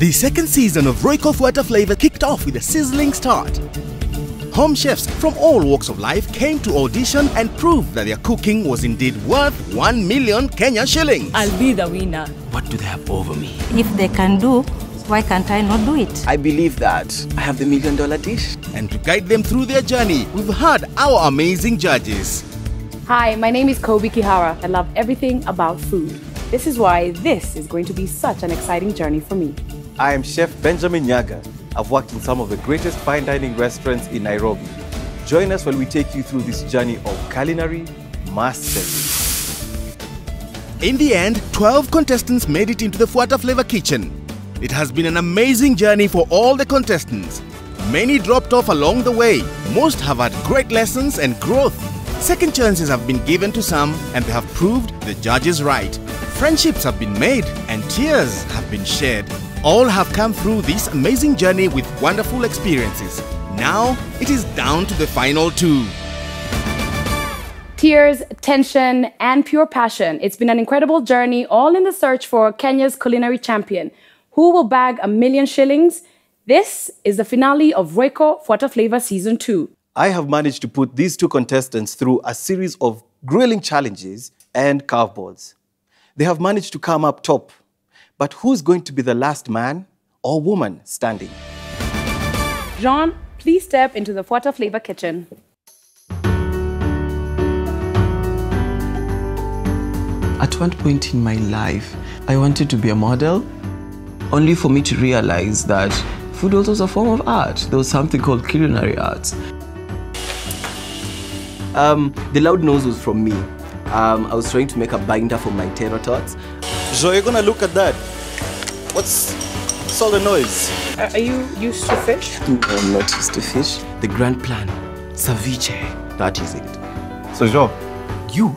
The second season of Royco Fuata Flava kicked off with a sizzling start. Home chefs from all walks of life came to audition and proved that their cooking was indeed worth 1 million Kenya shillings. I'll be the winner. What do they have over me? If they can do, why can't I not do it? I believe that I have the $1 million dish. And to guide them through their journey, we've had our amazing judges. Hi, my name is Kobe Kihara. I love everything about food. This is why this is going to be such an exciting journey for me. I am Chef Benjamin Nyaga. I've worked in some of the greatest fine dining restaurants in Nairobi. Join us while we take you through this journey of culinary mastery. In the end, 12 contestants made it into the Fuata Flava kitchen. It has been an amazing journey for all the contestants. Many dropped off along the way. Most have had great lessons and growth. Second chances have been given to some, and they have proved the judges right. Friendships have been made and tears have been shed. All have come through this amazing journey with wonderful experiences. Now, it is down to the final two. Tears, tension, and pure passion. It's been an incredible journey, all in the search for Kenya's culinary champion. Who will bag 1 million shillings? This is the finale of Royco Fuata Flava Season 2. I have managed to put these two contestants through a series of grilling challenges and curveballs. They have managed to come up top. But who's going to be the last man or woman standing? Jean, please step into the Fuata Flava kitchen. At one point in my life, I wanted to be a model, only for me to realize that food was also a form of art. There was something called culinary arts. The loud nose was from me. I was trying to make a binder for my tater tots. So you're gonna look at that. What's all the noise? Are you used to fish? No, I'm not used to fish. The grand plan, ceviche, that is it. So Jean, you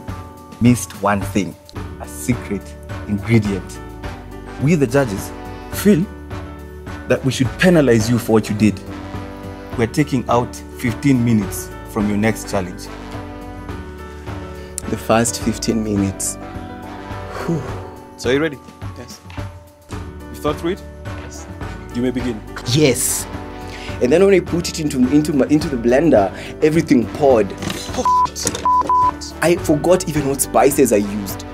missed one thing, a secret ingredient. We the judges feel that we should penalize you for what you did. We're taking out 15 minutes from your next challenge. The first 15 minutes. Whew. So are you ready? Yes. You thought through it? Yes. You may begin. Yes. And then when I put it into the blender, everything poured. I forgot even what spices I used.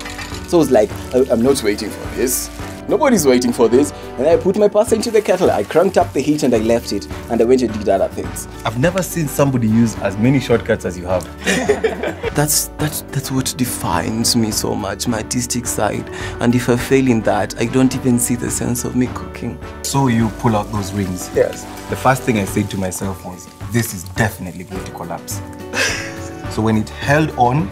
So I was like, I'm not waiting for this. Nobody's waiting for this. And I put my pasta into the kettle. I cranked up the heat and I left it. And I went and did other things. I've never seen somebody use as many shortcuts as you have. That's what defines me so much, my artistic side. And if I fail in that, I don't even see the sense of me cooking. So you pull out those rings. Yes. The first thing I said to myself was, this is definitely going to collapse. So when it held on,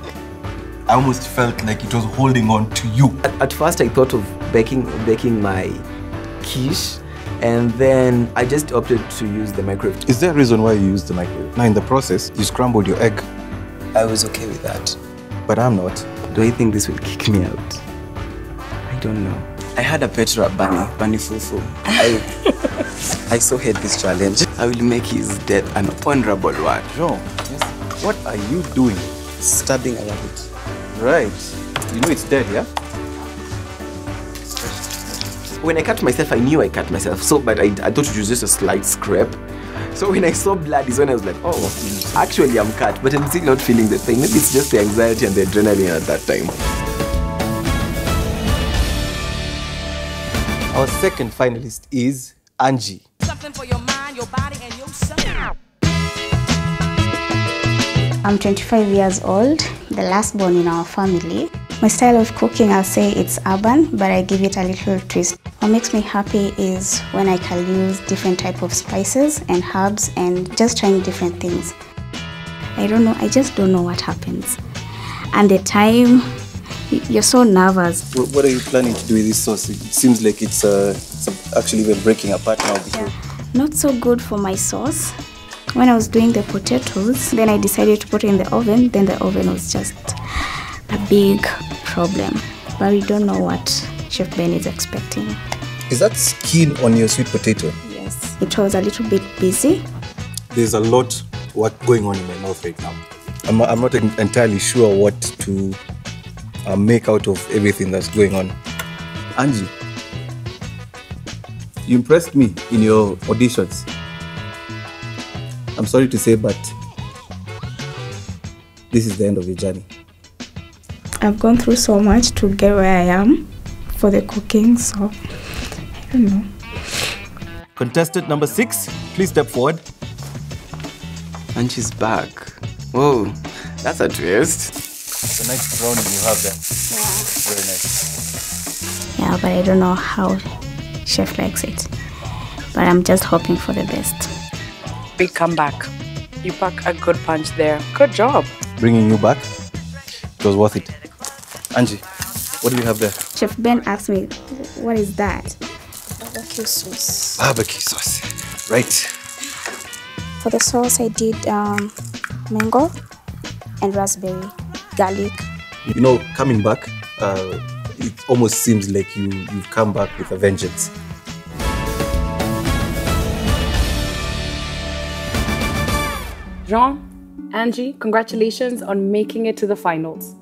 I almost felt like it was holding on to you. At first I thought of baking my quiche, and then I just opted to use the microwave. Is there a reason why you used the microwave? Now in the process, you scrambled your egg. I was okay with that. But I'm not. Do I think this will kick me out? I don't know. I had a Petra Bunny Fufu. I so hate this challenge. I will make his death an honorable one. Jean, yes. What are you doing? Stabbing a rabbit. Right. You know it's dead, yeah? When I cut myself, I knew I cut myself. But I thought it was just a slight scrape. So when I saw blood is when I was like, oh, actually I'm cut, but I'm still not feeling the pain. Maybe it's just the anxiety and the adrenaline at that time. Our second finalist is Angie. Something for your mind, your body, and your soul. I'm 25 years old, the last born in our family. My style of cooking, I'll say it's urban, but I give it a little twist. What makes me happy is when I can use different type of spices and herbs and just trying different things. I don't know, I just don't know what happens. And the time, you're so nervous. What are you planning to do with this sauce? It seems like it's actually even breaking apart now. Yeah. Not so good for my sauce. When I was doing the potatoes, then I decided to put it in the oven. Then the oven was just a big problem. But we don't know what Chef Ben is expecting. Is that skin on your sweet potato? Yes. It was a little bit busy. There's a lot going on in my mouth right now. I'm not entirely sure what to make out of everything that's going on. Angie, you impressed me in your auditions. I'm sorry to say, but this is the end of your journey. I've gone through so much to get where I am for the cooking, so I don't know. Contestant number 6, please step forward. And she's back. Whoa, that's a twist. It's a nice brownie you have there. Yeah. Very nice. Yeah, but I don't know how chef likes it. But I'm just hoping for the best. Big comeback. You pack a good punch there. Good job. Bringing you back, it was worth it. Angie, what do you have there? Chef Ben asked me, what is that? Barbecue sauce. Barbecue sauce. Right. For the sauce, I did mango and raspberry, garlic. You know, coming back, it almost seems like you've come back with a vengeance. Jean, Angie, congratulations on making it to the finals.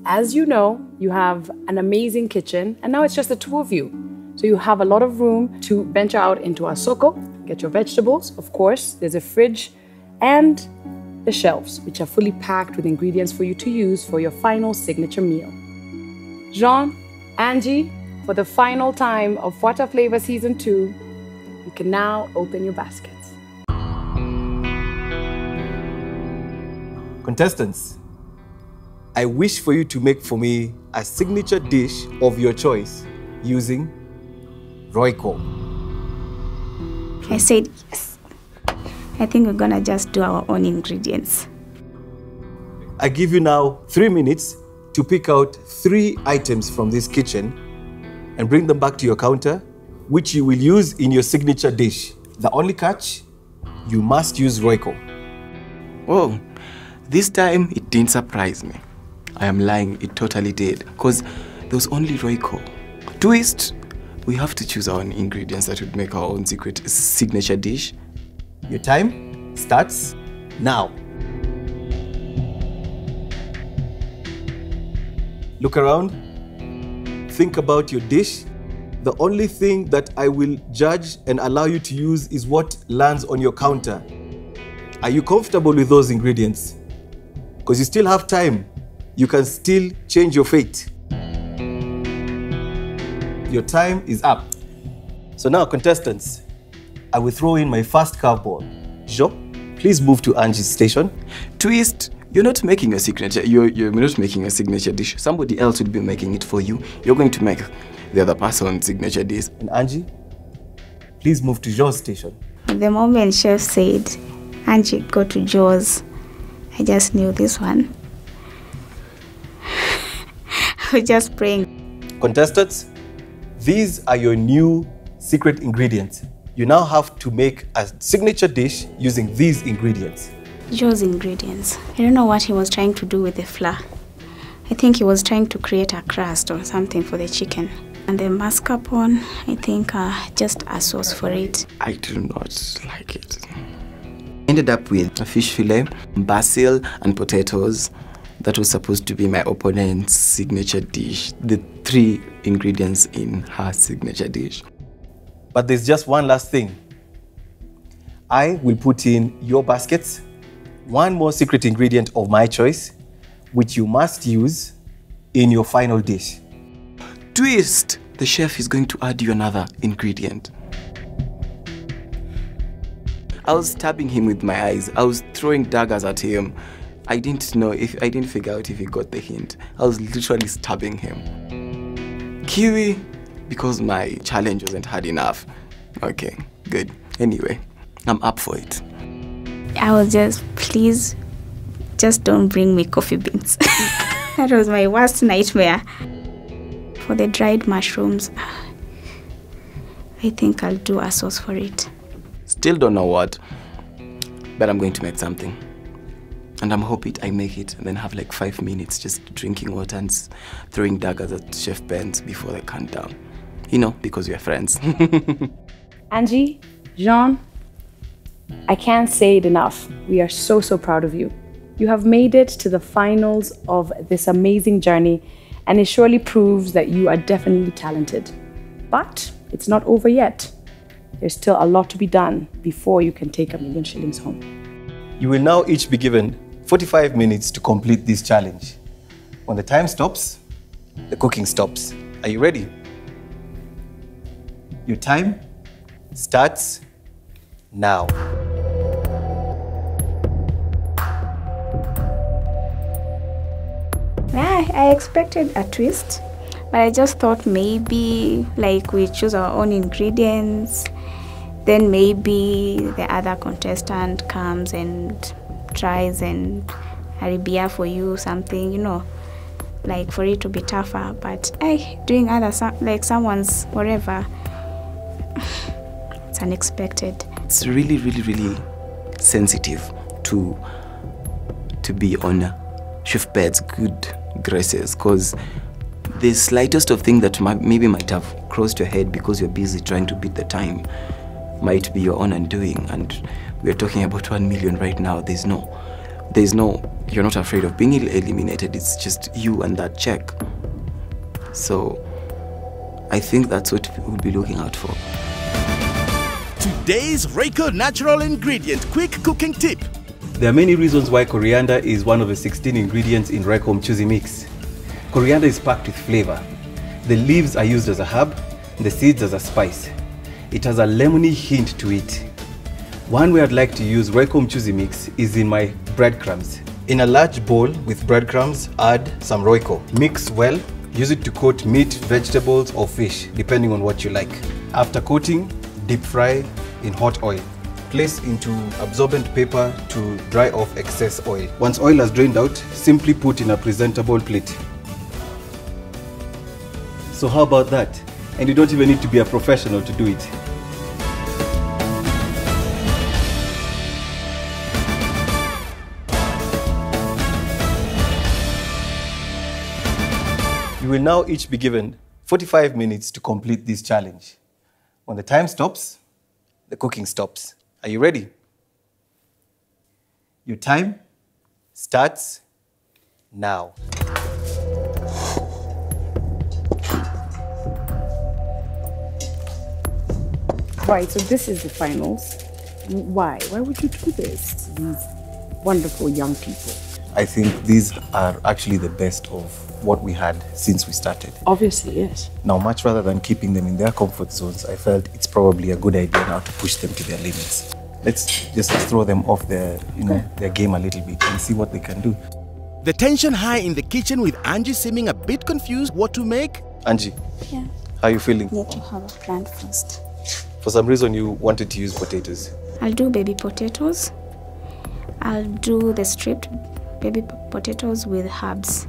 As you know, you have an amazing kitchen, and now it's just the two of you. So you have a lot of room to venture out into our soko, get your vegetables. Of course, there's a fridge and the shelves, which are fully packed with ingredients for you to use for your final signature meal. Jean, Angie, for the final time of Fuata Flava Season 2, you can now open your baskets. Contestants, I wish for you to make for me a signature dish of your choice using Royco. I said yes. I think we're gonna just do our own ingredients. I give you now 3 minutes to pick out 3 items from this kitchen and bring them back to your counter, which you will use in your signature dish. The only catch, you must use Royco. Whoa, this time it didn't surprise me. I am lying, it totally did. Because there was only Royco. Twist, we have to choose our own ingredients that would make our own secret signature dish. Your time starts now. Look around. Think about your dish. The only thing that I will judge and allow you to use is what lands on your counter. Are you comfortable with those ingredients? Because you still have time. You can still change your fate. Your time is up. So now, contestants, I will throw in my first curveball. Jo, please move to Angie's station. Twist, you're not making a signature. You're not making a signature dish. Somebody else will be making it for you. You're going to make the other person's signature dish. And Angie, please move to Jo's station. The moment chef said, Angie, go to Jo's, I just knew this one. I was just praying. Contestants, these are your new secret ingredients. You now have to make a signature dish using these ingredients. Joe's ingredients. I don't know what he was trying to do with the flour. I think he was trying to create a crust or something for the chicken. And the mascarpone, I think just a sauce for it. I do not like it. Ended up with a fish fillet, basil and potatoes. That was supposed to be my opponent's signature dish. The 3 ingredients in her signature dish. But there's just one last thing. I will put in your baskets one more secret ingredient of my choice, which you must use in your final dish. Twist! The chef is going to add you another ingredient. I was stabbing him with my eyes. I was throwing daggers at him. I didn't figure out if he got the hint. I was literally stabbing him. Kiwi, because my challenge wasn't hard enough. Okay, good. Anyway, I'm up for it. I was just, please, just don't bring me coffee beans. That was my worst nightmare. For the dried mushrooms, I think I'll do a sauce for it. Still don't know what, but I'm going to make something. And I'm hoping I make it and then have like 5 minutes just drinking water and throwing daggers at Chef Ben's before the countdown. You know, because we're friends. Angie, Jean, I can't say it enough. We are so, so proud of you. You have made it to the finals of this amazing journey, and it surely proves that you are definitely talented. But it's not over yet. There's still a lot to be done before you can take 1 million shillings home. You will now each be given 45 minutes to complete this challenge. When the time stops, the cooking stops. Are you ready? Your time starts now. Yeah, I expected a twist, but I just thought maybe like we choose our own ingredients, then maybe the other contestant comes and tries and haribia for you something, you know, like for it to be tougher. But doing other like someone's whatever, it's unexpected. It's really, really, really sensitive to be on Chef Bed's good graces, because the slightest of thing that maybe might have crossed your head because you're busy trying to beat the time might be your own undoing. And we're talking about 1 million right now. There's no, you're not afraid of being eliminated. It's just you and that check. So I think that's what we'll be looking out for. Today's Royco natural ingredient quick cooking tip. There are many reasons why coriander is one of the 16 ingredients in Royco mchuzi mix. Coriander is packed with flavor. The leaves are used as a herb, the seeds as a spice. It has a lemony hint to it. One way I'd like to use Royco mchuzi mix is in my breadcrumbs. In a large bowl with breadcrumbs, add some Royco. Mix well, use it to coat meat, vegetables or fish, depending on what you like. After coating, deep fry in hot oil. Place into absorbent paper to dry off excess oil. Once oil has drained out, simply put in a presentable plate. So how about that? And you don't even need to be a professional to do it. You will now each be given 45 minutes to complete this challenge. When the time stops, the cooking stops. Are you ready? Your time starts now. Right, so this is the finals. Why? Why would you do this to these wonderful young people? I think these are actually the best of what we had since we started. Obviously, yes. Now, much rather than keeping them in their comfort zones, I felt it's probably a good idea now to push them to their limits. Let's just throw them off their game a little bit and see what they can do. The tension high in the kitchen with Angie seeming a bit confused what to make. Angie, Yeah, how are you feeling? need to have a plan first. For some reason, you wanted to use potatoes. I'll do baby potatoes. I'll do the stripped baby potatoes with herbs.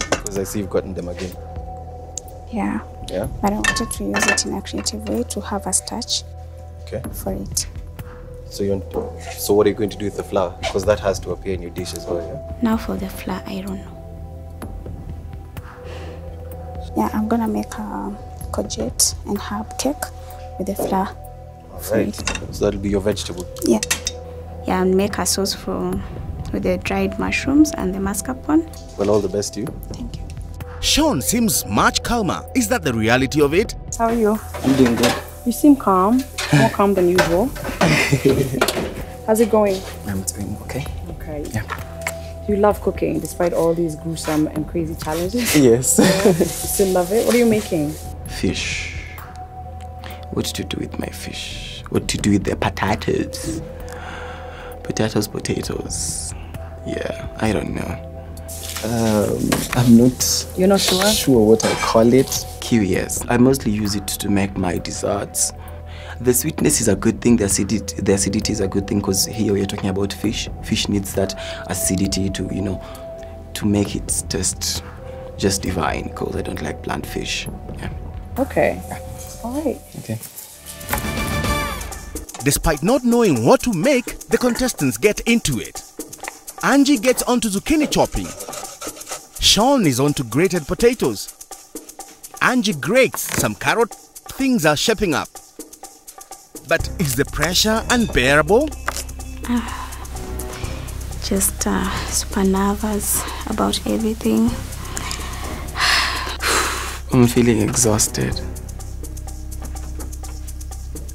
Because I see you've gotten them again. Yeah. Yeah? But I wanted to use it in a creative way to have a starch Okay. for it. So what are you going to do with the flour? Because that has to appear in your dish as well, yeah? Now for the flour, I don't know. Yeah, I'm gonna make a courgette and herb cake with the flour. Right. So that'll be your vegetable. Yeah. Yeah, and make a sauce with the dried mushrooms and the mascarpone. Well, all the best to you. Thank you. Sean seems much calmer. Is that the reality of it? How are you? I'm doing good. You seem calm, more calm than usual. How's it going? I'm doing okay. Okay. Yeah. You love cooking despite all these gruesome and crazy challenges? Yes. You still love it? What are you making? Fish. What to do with my fish? What to do with the potatoes? Potatoes. Yeah, I don't know. I'm not. You're not sure? Sure what I call it. Curious. I mostly use it to make my desserts. The sweetness is a good thing. The acidity is a good thing, because here we're talking about fish. Fish needs that acidity to, to make it taste just divine. Because I don't like bland fish. Yeah. Okay. All right. Okay. Despite not knowing what to make, the contestants get into it. Angie gets onto zucchini chopping. Sean is onto grated potatoes. Angie grates some carrot. Things are shaping up. But is the pressure unbearable? Just super nervous about everything. I'm feeling exhausted.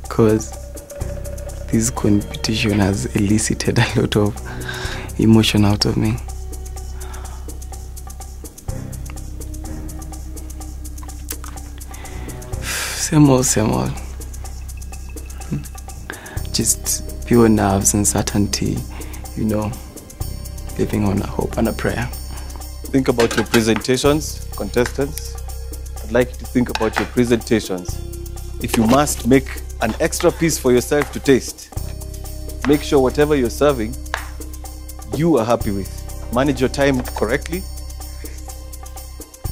Because this competition has elicited a lot of emotion out of me. Same old. Just pure nerves, uncertainty, you know, living on a hope and a prayer. Think about your presentations, contestants. I'd like you to think about your presentations. If you must make an extra piece for yourself to taste, make sure whatever you're serving, you are happy with. Manage your time correctly.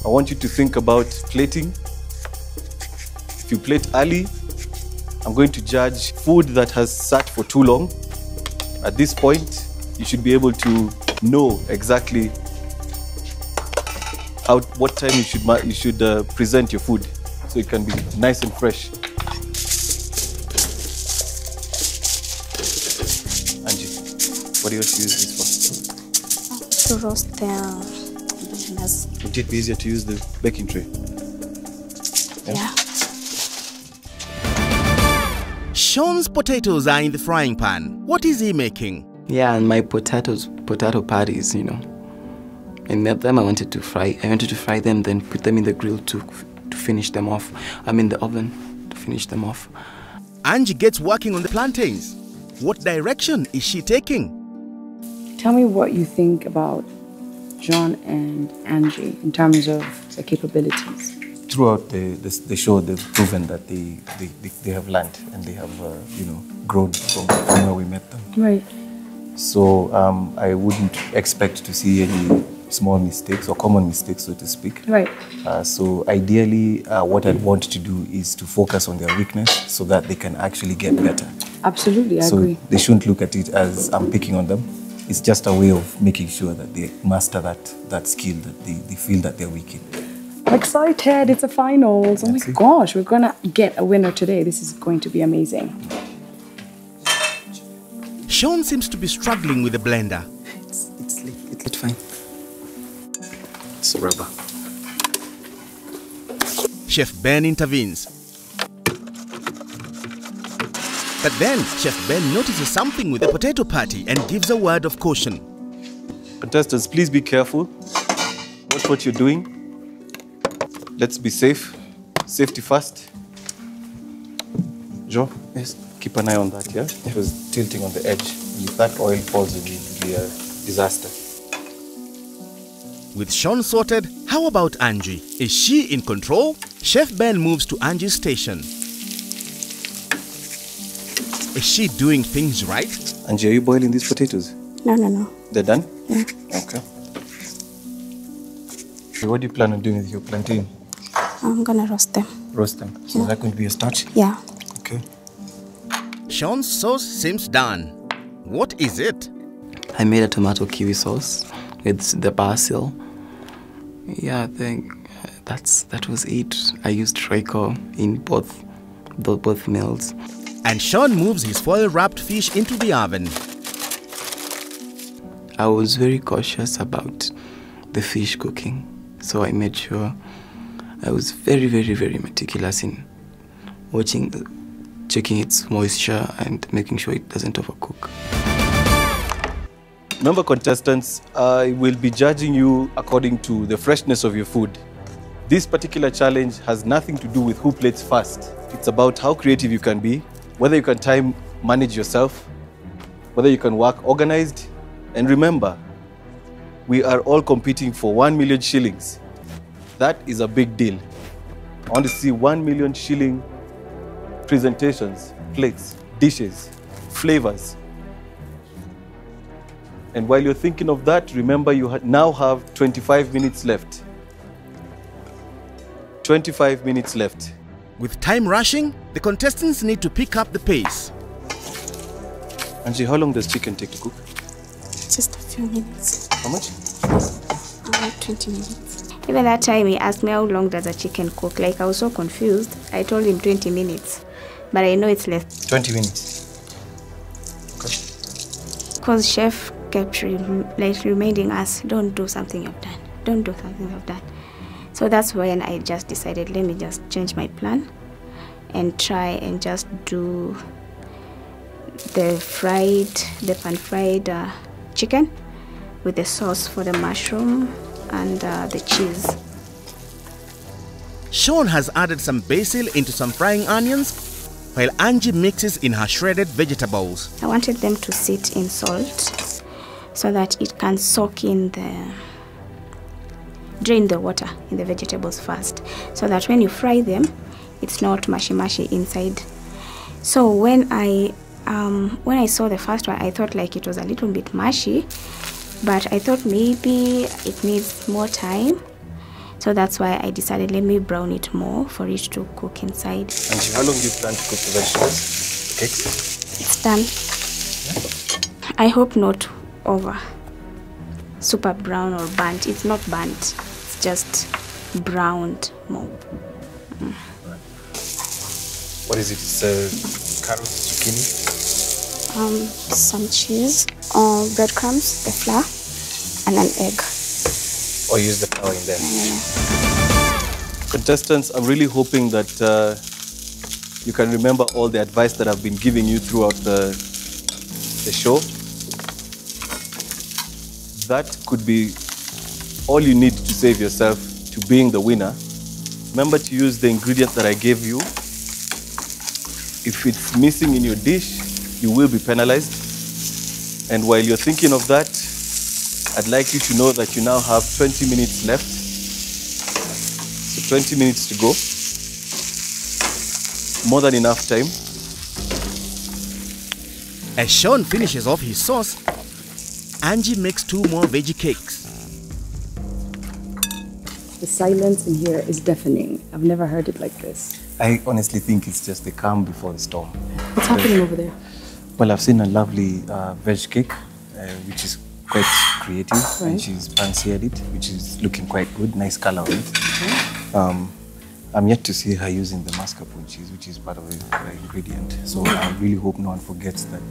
I want you to think about plating. If you plate early, I'm going to judge food that has sat for too long. At this point, you should be able to know exactly what time you should present your food, so it can be nice and fresh. Angie, what do you want to use this To roast the bananas. for? Would it be easier to use the baking tray? Yeah. Sean's potatoes are in the frying pan. What is he making? Yeah, and my potato patties, you know. I made them. I wanted to fry them, then put them in the grill to finish them off. I'm in the oven to finish them off. Angie gets working on the plantains. What direction is she taking? Tell me what you think about John and Angie in terms of their capabilities. Throughout the show, they've proven that they have learned and they have grown from where we met them. Right. So I wouldn't expect to see any small mistakes or common mistakes, so to speak. Right. So ideally, what I'd want to do is to focus on their weakness so that they can actually get better. Absolutely, I so agree. They shouldn't look at it as I'm picking on them. It's just a way of making sure that they master that skill that they feel that they're weak in. I'm excited. It's a finals. Oh my gosh, we're gonna get a winner today. This is going to be amazing. Sean seems to be struggling with the blender. It's fine. It's rubber. Chef Ben intervenes. But then, Chef Ben notices something with the potato patty and gives a word of caution. Contestants, please be careful. Watch what you're doing. Let's be safe. Safety first. Joe, yes, keep an eye on that, yeah? It was tilting on the edge. If that oil falls, it will be a disaster. With Sean sorted, how about Angie? Is she in control? Chef Ben moves to Angie's station. Is she doing things right? Angie, are you boiling these potatoes? No. They're done? Yeah. Okay. So what do you plan on doing with your plantain? I'm gonna roast them. Roast them. So is that going to be a starch? Yeah. Okay. Sean's sauce seems done. What is it? I made a tomato kiwi sauce with the basil. Yeah, I think that was it. I used Royco in both meals. And Sean moves his foil-wrapped fish into the oven. I was very cautious about the fish cooking, so I made sure I was very, very, very meticulous in checking its moisture and making sure it doesn't overcook. Remember, contestants, I will be judging you according to the freshness of your food. This particular challenge has nothing to do with who plates first. It's about how creative you can be, whether you can time manage yourself, whether you can work organized. And remember, we are all competing for 1 million shillings. That is a big deal. I want to see 1 million shilling presentations, plates, dishes, flavors. And while you're thinking of that, remember you now have 25 minutes left. 25 minutes left. With time rushing, the contestants need to pick up the pace. Angie, how long does chicken take to cook? Just a few minutes. How much? About 20 minutes. Even that time he asked me how long does a chicken cook. Like I was so confused. I told him 20 minutes. But I know it's less. 20 minutes. Okay. Because chef kept reminding us, don't do something you've done. Don't do something you've done. So that's when I just decided, let me just change my plan and try and just do the pan-fried chicken with the sauce for the mushroom and the cheese. Sean has added some basil into some frying onions, while Angie mixes in her shredded vegetables. I wanted them to sit in salt so that it can soak in drain the water in the vegetables first, so that when you fry them, it's not mushy inside. So when I saw the first one, I thought like it was a little bit mushy, but I thought maybe it needs more time. So that's why I decided let me brown it more for it to cook inside. And how long do you plan to cook the vegetables? The cakes? It's done. Yeah. I hope not over super brown or burnt. It's not burnt. It's just browned more. What is it? It's carrots, zucchini? Some cheese, breadcrumbs, the flour, and an egg. Or use the flour in there? Contestants, I'm really hoping that you can remember all the advice that I've been giving you throughout the show. That could be all you need to save yourself to being the winner. Remember to use the ingredients that I gave you. If it's missing in your dish, you will be penalized. And while you're thinking of that, I'd like you to know that you now have 20 minutes left. So 20 minutes to go. More than enough time. As Sean finishes off his sauce, Angie makes 2 more veggie cakes. The silence in here is deafening. I've never heard it like this. I honestly think it's just the calm before the storm. What's happening over there? Well, I've seen a lovely veg cake, which is quite creative, right. And she's pan-seared it, which is looking quite good, nice color on it. Okay. I'm yet to see her using the mascarpone cheese, which is part of the ingredient. So I really hope no one forgets that,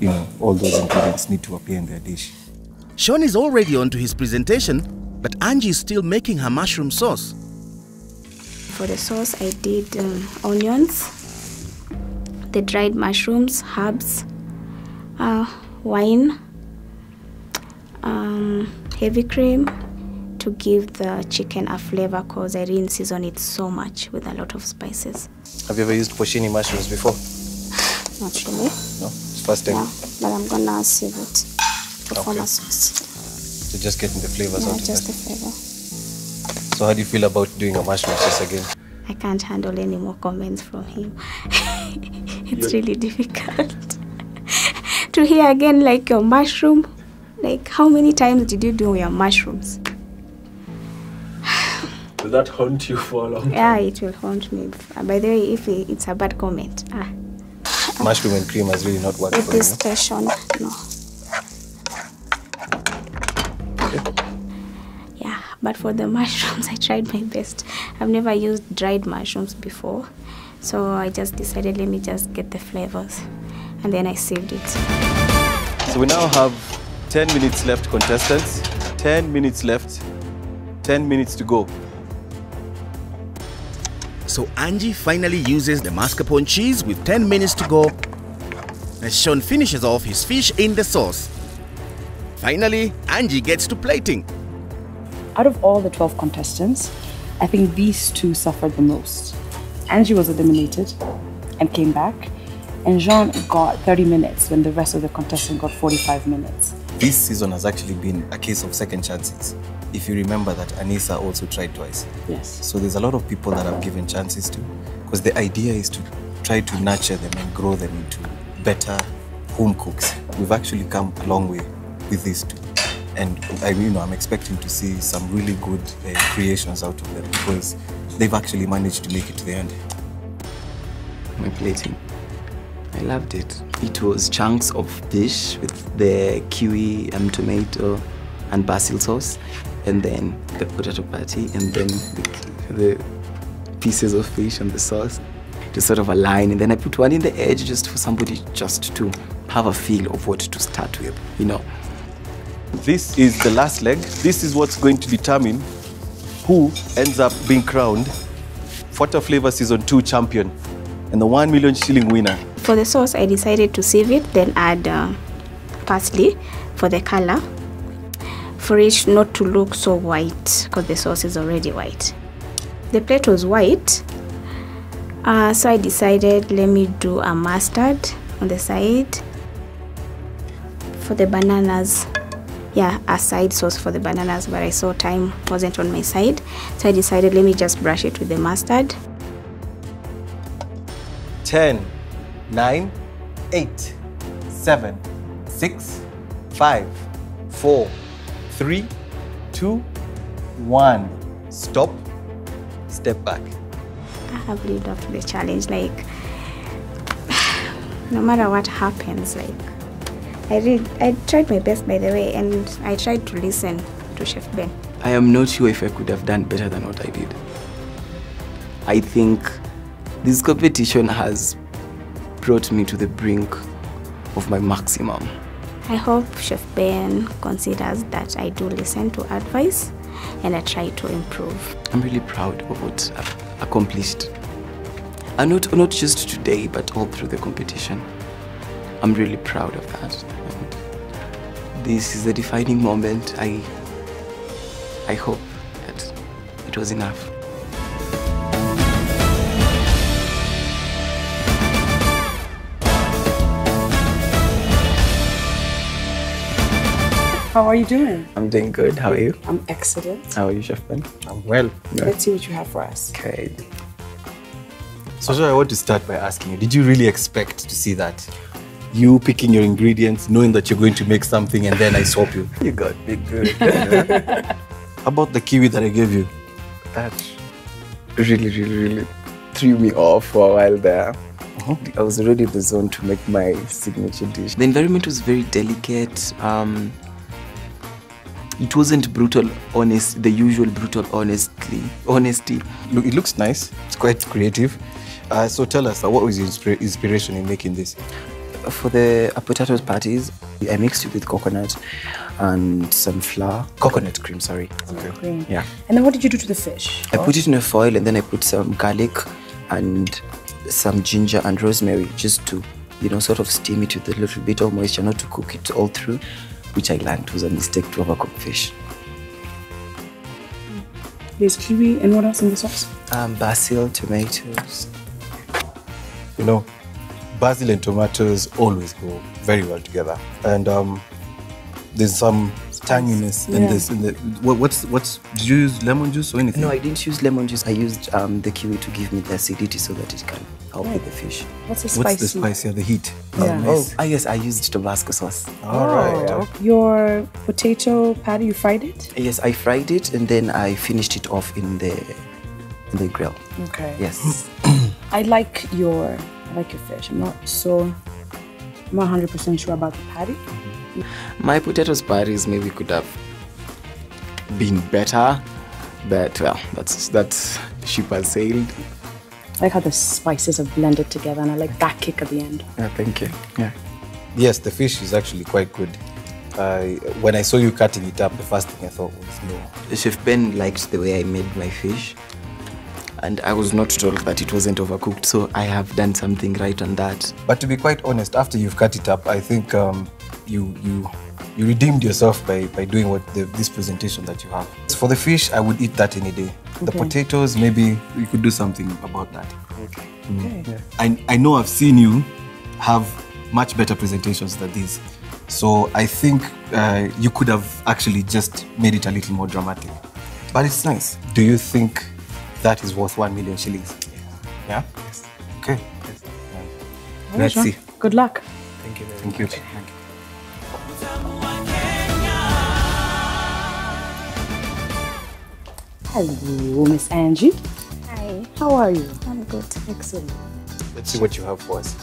you know, all those ingredients need to appear in their dish. Sean is already on to his presentation, but Angie is still making her mushroom sauce. For the sauce, I did onions, the dried mushrooms, herbs, wine, heavy cream to give the chicken a flavor, because I didn't season it so much with a lot of spices. Have you ever used porcini mushrooms before? Not really. No? It's first time? Yeah, but I'm gonna sieve it to form a sauce. So just getting the flavors out of just it. the flavor. So how do you feel about doing a mushroom sauce again? I can't handle any more comments from him. It's really difficult to hear again, like your mushroom. Like, how many times did you do your mushrooms? Will that haunt you for a long time? Yeah, it will haunt me. By the way, if it's a bad comment. Mushroom and cream has really not worked With for this you? station, no. Yeah, but for the mushrooms, I tried my best. I've never used dried mushrooms before. So I just decided, let me just get the flavors. And then I sieved it. So we now have 10 minutes left, contestants. 10 minutes left. 10 minutes to go. So Angie finally uses the mascarpone cheese with 10 minutes to go, as Sean finishes off his fish in the sauce. Finally, Angie gets to plating. Out of all the 12 contestants, I think these 2 suffered the most. Angie was eliminated and came back, and Jean got 30 minutes when the rest of the contestants got 45 minutes. This season has actually been a case of second chances. If you remember that Anissa also tried twice. Yes. So there's a lot of people that I've given chances to, because the idea is to try to nurture them and grow them into better home cooks. We've actually come a long way with these 2. And I'm expecting to see some really good creations out of them, because they've actually managed to make it to the end. My plating, I loved it. It was chunks of fish with the kiwi and tomato and basil sauce, and then the potato patty, and then the pieces of fish and the sauce to sort of align. And then I put one in the edge just for somebody just to have a feel of what to start with, you know. This is the last leg. This is what's going to determine who ends up being crowned Fuata Flava Season 2 champion and the 1 million shilling winner. For the sauce, I decided to sieve it, then add parsley for the color, for it not to look so white because the sauce is already white. The plate was white, so I decided let me do a mustard on the side. For the bananas, yeah, a side sauce for the bananas, but I saw time wasn't on my side, so I decided let me just brush it with the mustard. 10, 9, 8, 7, 6, 5, 4, 3, 2, 1. Stop. Step back. I have lived up to the challenge. Like, no matter what happens, like, I tried my best, by the way, and I tried to listen to Chef Ben. I am not sure if I could have done better than what I did. I think this competition has brought me to the brink of my maximum. I hope Chef Ben considers that I do listen to advice and I try to improve. I'm really proud of what I've accomplished. And not just today, but all through the competition. I'm really proud of that. And this is a defining moment. I hope that it was enough. How are you doing? I'm doing good. How are you? I'm excellent. How are you, Chef Ben? I'm well. Let's see what you have for us. Okay. So I want to start by asking you, did you really expect to see that? You picking your ingredients, knowing that you're going to make something, and then I swap you. You got me good. How about the kiwi that I gave you? That really threw me off for a while there. I was already in the zone to make my signature dish. The environment was very delicate. It wasn't brutal, honest, the usual brutal honesty. Look, it looks nice. It's quite creative. So tell us, what was your inspiration in making this? For the potato patties, I mixed it with coconut and some flour. Coconut cream, sorry. Cream. Yeah. And then what did you do to the fish? I put it in a foil and then I put some garlic and some ginger and rosemary just to, sort of steam it with a little bit of moisture, not to cook it all through, which I learned was a mistake to overcook fish. There's kiwi, and what else in the sauce? Basil, tomatoes. Basil and tomatoes always go very well together. And there's some tanginess in this. Did you use lemon juice or anything? No, I didn't use lemon juice. I used the kiwi to give me the acidity so that it can help with the fish. What's the spicy? What's the spice here? The heat. Yeah. Nice. Yes, I used Tabasco sauce. All right. Your potato patty, you fried it? Yes, I fried it and then I finished it off in the grill. Okay. Yes. I like your fish. I'm not 100% sure about the patty. My potatoes patties maybe could have been better, but well, that's ship has sailed. I like how the spices have blended together, and I like that kick at the end. Yeah, thank you. Yeah. Yes, the fish is actually quite good. When I saw you cutting it up, the first thing I thought was no. Chef Ben liked the way I made my fish, and I was not told that it wasn't overcooked, so I have done something right on that. But to be quite honest, after you've cut it up, I think you redeemed yourself by doing this presentation that you have. For the fish, I would eat that any day. Okay. The potatoes, maybe we could do something about that. Okay. Okay. Yeah. I know I've seen you have much better presentations than these. So I think you could have actually just made it a little more dramatic. But it's nice. Do you think that is worth 1 million shillings? Yeah? Yes. Okay. Yes. Let's see. Good luck. Thank you very Thank much. you. Thank you. Hello, Miss Angie. Hi, How are you? I'm good. Excellent. Let's see what you have for us.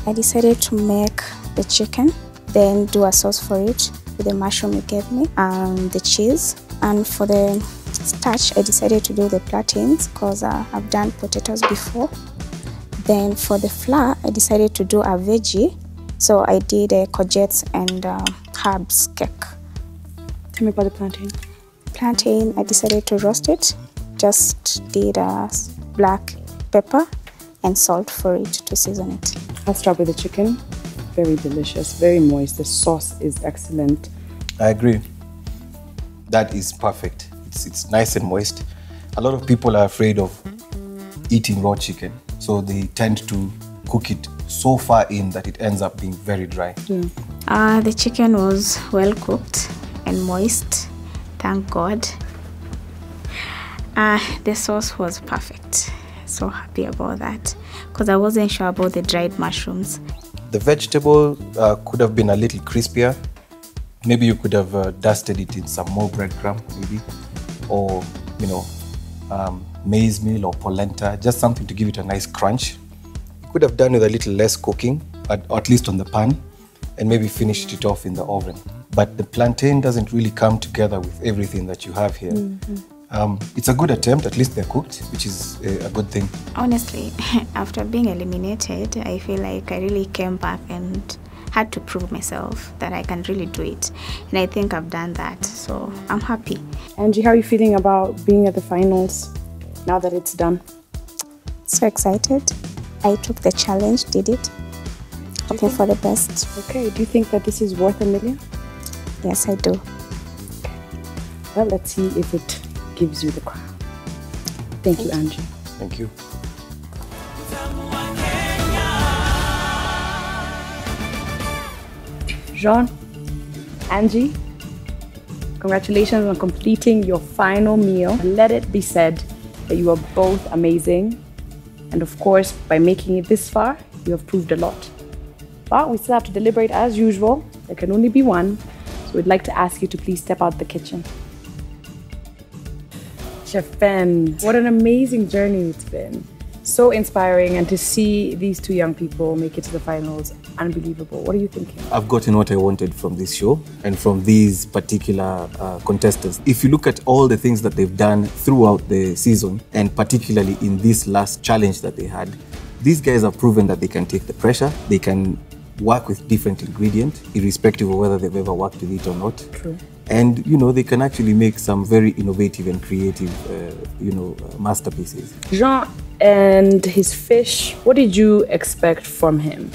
I decided to make the chicken, then do a sauce for it with the mushroom you gave me and the cheese. And for the starch, I decided to do the plantains because I've done potatoes before. Then for the flour, I decided to do a veggie. So I did a courgettes and herbs cake. Tell me about the plantain. Plantain, I decided to roast it. Just did a black pepper and salt for it to season it. I'll start with the chicken. Very delicious, very moist. The sauce is excellent. I agree. That is perfect. It's nice and moist. A lot of people are afraid of eating raw chicken, so they tend to cook it so far in that it ends up being very dry. The chicken was well cooked and moist, thank God. The sauce was perfect. So happy about that because I wasn't sure about the dried mushrooms. The vegetable could have been a little crispier. Maybe you could have dusted it in some more breadcrumb, maybe, or maize meal or polenta, just something to give it a nice crunch. You could have done with a little less cooking, at least on the pan, and maybe finished it off in the oven. But the plantain doesn't really come together with everything that you have here. It's a good attempt, at least they're cooked, which is a good thing. Honestly, after being eliminated, I feel like I really came back and had to prove myself that I can really do it. And I think I've done that, so I'm happy. Angie, how are you feeling about being at the finals now that it's done? So excited. I took the challenge, did it. Hoping for the best. Okay, do you think that this is worth $1 million? Yes, I do. Well, let's see if it gives you the crown. Thank you, Angie. Thank you. Jean, Angie, congratulations on completing your final meal. Let it be said that you are both amazing. And of course, by making it this far, you have proved a lot. But we still have to deliberate as usual. There can only be one. So we'd like to ask you to please step out the kitchen. Chef Ben, what an amazing journey it's been. So inspiring, and to see these two young people make it to the finals, unbelievable. What are you thinking? I've gotten what I wanted from this show and from these particular contestants. If you look at all the things that they've done throughout the season, and particularly in this last challenge that they had, these guys have proven that they can take the pressure, they can work with different ingredients, irrespective of whether they've ever worked with it or not. True. And, they can actually make some very innovative and creative, masterpieces. Jean and his fish, what did you expect from him?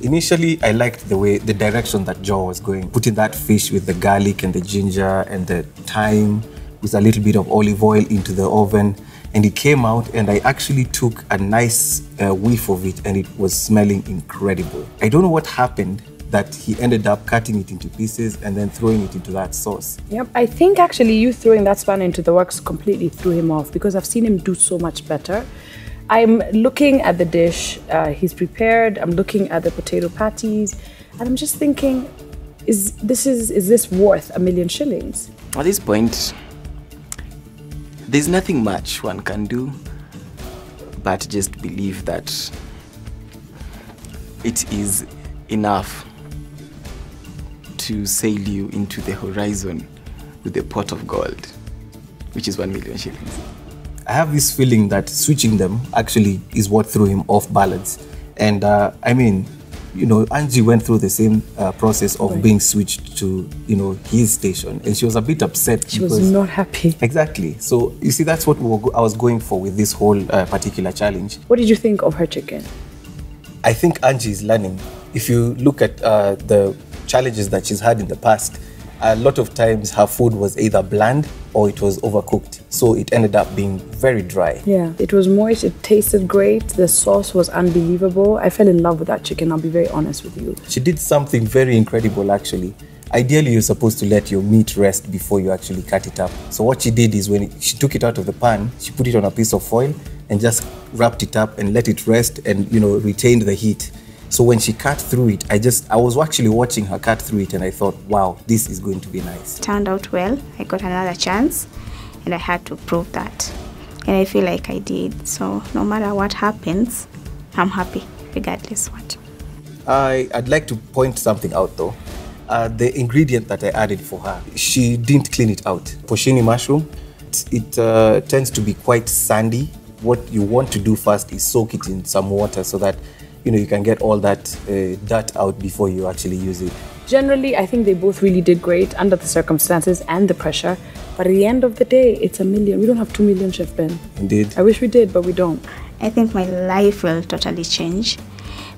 Initially, I liked the direction that Joe was going, putting that fish with the garlic and the ginger and the thyme with a little bit of olive oil into the oven. And it came out, and I actually took a nice whiff of it, and it was smelling incredible. I don't know what happened that he ended up cutting it into pieces and then throwing it into that sauce. Yep, I think actually you throwing that span into the works completely threw him off, because I've seen him do so much better. I'm looking at the dish he's prepared, I'm looking at the potato patties, and I'm just thinking, is this worth $1 million shillings? At this point, there's nothing much one can do but just believe that it is enough to sail you into the horizon with a pot of gold, which is 1 million shillings. I have this feeling that switching them actually is what threw him off balance. And Angie went through the same process of being switched to, his station, and she was a bit upset. She was not happy. Exactly. So you see, that's what I was going for with this whole particular challenge. What did you think of her chicken? I think Angie is learning. If you look at the challenges that she's had in the past, a lot of times her food was either bland or it was overcooked. So it ended up being very dry. Yeah, it was moist, it tasted great, the sauce was unbelievable. I fell in love with that chicken, I'll be very honest with you. She did something very incredible actually. Ideally, you're supposed to let your meat rest before you actually cut it up. So what she did is when she took it out of the pan, she put it on a piece of foil and just wrapped it up and let it rest and, retained the heat. So when she cut through it, I was actually watching her cut through it, and I thought, wow, this is going to be nice. Turned out well. I got another chance, and I had to prove that. And I feel like I did. So no matter what happens, I'm happy, regardless what. I'd like to point something out though. The ingredient that I added for her, she didn't clean it out. Porcini mushroom, it tends to be quite sandy. What you want to do first is soak it in some water so that you can get all that dirt out before you actually use it. Generally, I think they both really did great under the circumstances and the pressure. But at the end of the day, it's $1 million. We don't have $2 million, Chef Ben. Indeed. I wish we did, but we don't. I think my life will totally change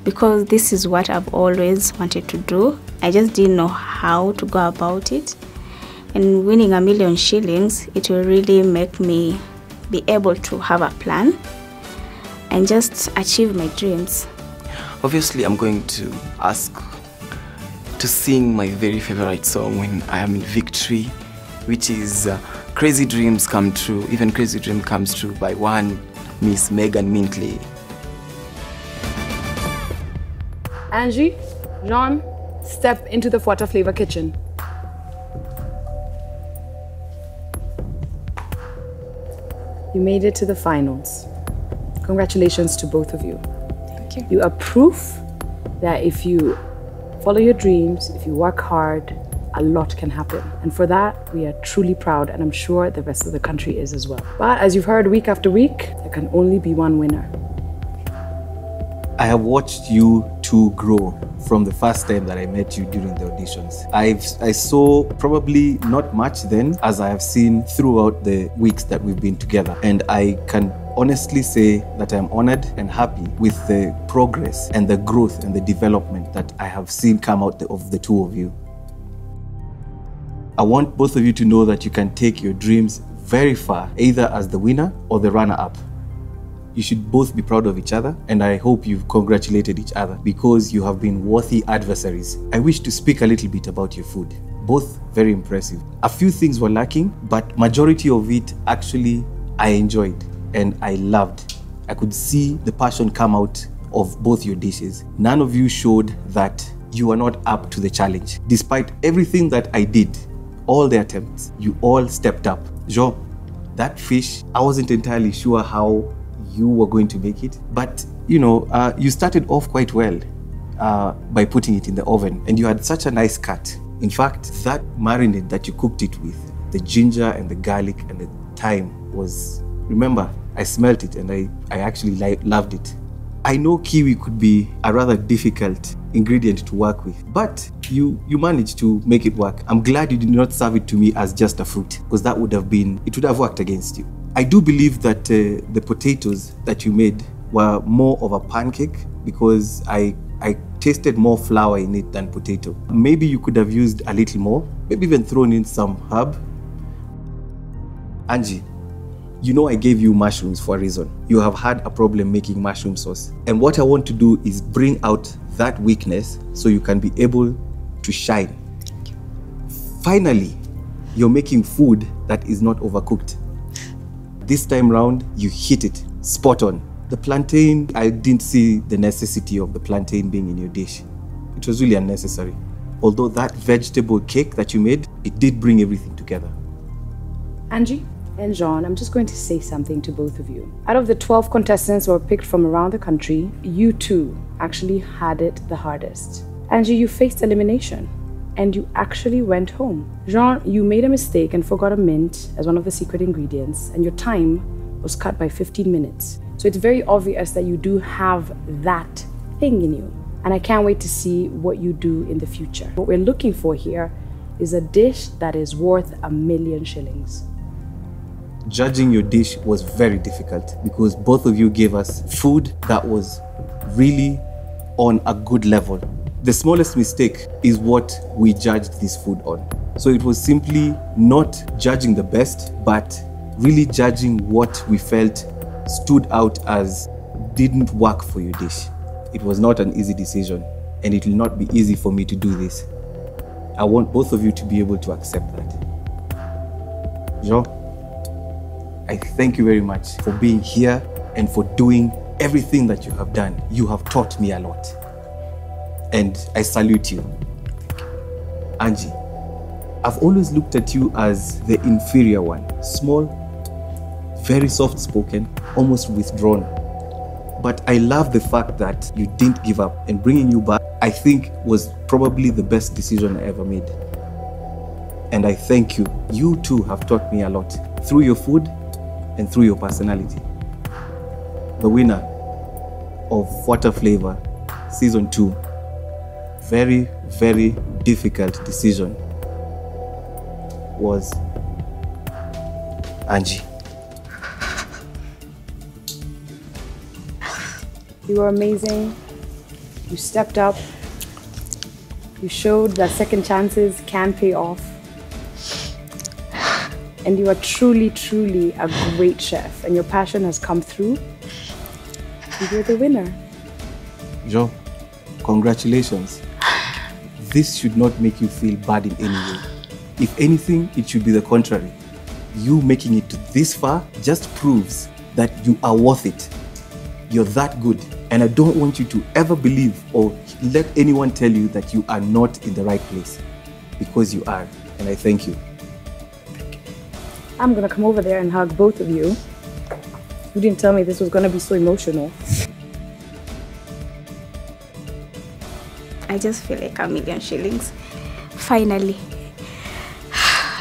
because this is what I've always wanted to do. I just didn't know how to go about it. And winning $1 million shillings, it will really make me be able to have a plan and just achieve my dreams. Obviously, I'm going to ask to sing my very favorite song when I am in victory, which is Crazy Dreams Come True. Even Crazy Dream Comes True by one Miss Megan Mintley. Angie, Jean, step into the Fuata Flava kitchen. You made it to the finals. Congratulations to both of you. Thank you. You are proof that if you follow your dreams, if you work hard, a lot can happen. And for that, we are truly proud, and I'm sure the rest of the country is as well. But as you've heard week after week, there can only be one winner. I have watched you two grow from the first time that I met you during the auditions. I saw probably not much then as I have seen throughout the weeks that we've been together. And I can honestly say that I'm honored and happy with the progress and the growth and the development that I have seen come out of the two of you. I want both of you to know that you can take your dreams very far, either as the winner or the runner-up. You should both be proud of each other, and I hope you've congratulated each other because you have been worthy adversaries. I wish to speak a little bit about your food. Both very impressive. A few things were lacking, but majority of it actually I enjoyed and I loved. I could see the passion come out of both your dishes. None of you showed that you are not up to the challenge. Despite everything that I did, all the attempts, you all stepped up. Jean, that fish, I wasn't entirely sure how you were going to make it, but you started off quite well by putting it in the oven, and you had such a nice cut. In fact, that marinade that you cooked it with, the ginger and the garlic and the thyme was, remember, I smelled it and I actually loved it. I know kiwi could be a rather difficult ingredient to work with, but you managed to make it work. I'm glad you did not serve it to me as just a fruit, because it would have worked against you. I do believe that the potatoes that you made were more of a pancake because I tasted more flour in it than potato. Maybe you could have used a little more, maybe even thrown in some herb. Angie, I gave you mushrooms for a reason. You have had a problem making mushroom sauce. And what I want to do is bring out that weakness so you can be able to shine. Finally, you're making food that is not overcooked. This time round, you hit it spot on. The plantain, I didn't see the necessity of the plantain being in your dish. It was really unnecessary. Although that vegetable cake that you made, it did bring everything together. Angie and Jean, I'm just going to say something to both of you. Out of the 12 contestants who were picked from around the country, you two actually had it the hardest. Angie, you faced elimination and you actually went home. Jean, you made a mistake and forgot a mint as one of the secret ingredients, and your time was cut by 15 minutes. So it's very obvious that you do have that thing in you. And I can't wait to see what you do in the future. What we're looking for here is a dish that is worth $1 million shillings. Judging your dish was very difficult because both of you gave us food that was really on a good level. The smallest mistake is what we judged this food on. So it was simply not judging the best, but really judging what we felt stood out as didn't work for your dish. It was not an easy decision, and it will not be easy for me to do this. I want both of you to be able to accept that. Jean, I thank you very much for being here and for doing everything that you have done. You have taught me a lot. And I salute you. Angie, I've always looked at you as the inferior one. Small, very soft-spoken, almost withdrawn. But I love the fact that you didn't give up, and bringing you back, I think, was probably the best decision I ever made. And I thank you. You too have taught me a lot through your food and through your personality. The winner of Fuata Flava Season 2. Very, very difficult decision was Angie. You were amazing. You stepped up. You showed that second chances can pay off. And you are truly, truly a great chef. And your passion has come through. And you're the winner. Joe, congratulations. This should not make you feel bad in any way. If anything, it should be the contrary. You making it to this far just proves that you are worth it. You're that good. And I don't want you to ever believe or let anyone tell you that you are not in the right place. Because you are. And I thank you. I'm gonna come over there and hug both of you. You didn't tell me this was gonna be so emotional. I just feel like $1,000,000 shillings. Finally.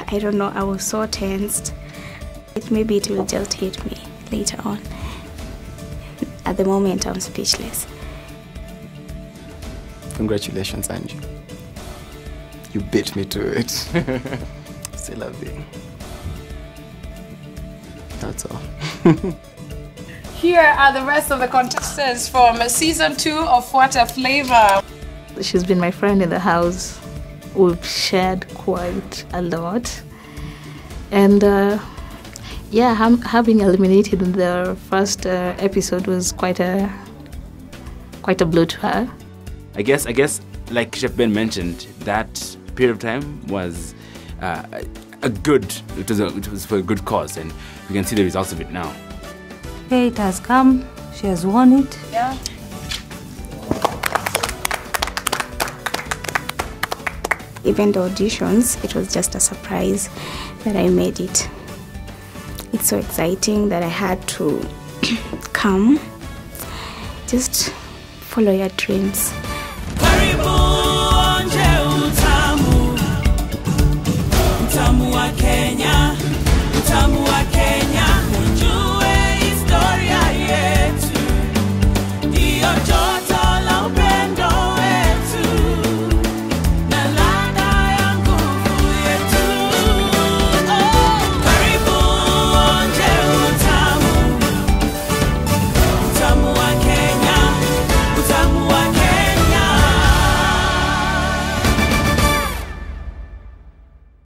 I don't know, I was so tensed. Maybe it will just hit me later on. At the moment, I'm speechless. Congratulations, Angie. You beat me to it. Still love you. That's all. Here are the rest of the contestants from season 2 of Fuata Flava. She's been my friend in the house. We've shared quite a lot. And yeah, having eliminated in the first episode was quite a blow to her. I guess, like Chef Ben mentioned, that period of time was it was for a good cause, and we can see the results of it now. Okay, it has come. She has won it. Yeah. Even the auditions, it was just a surprise that I made it. It's so exciting that I had to come. Just follow your dreams.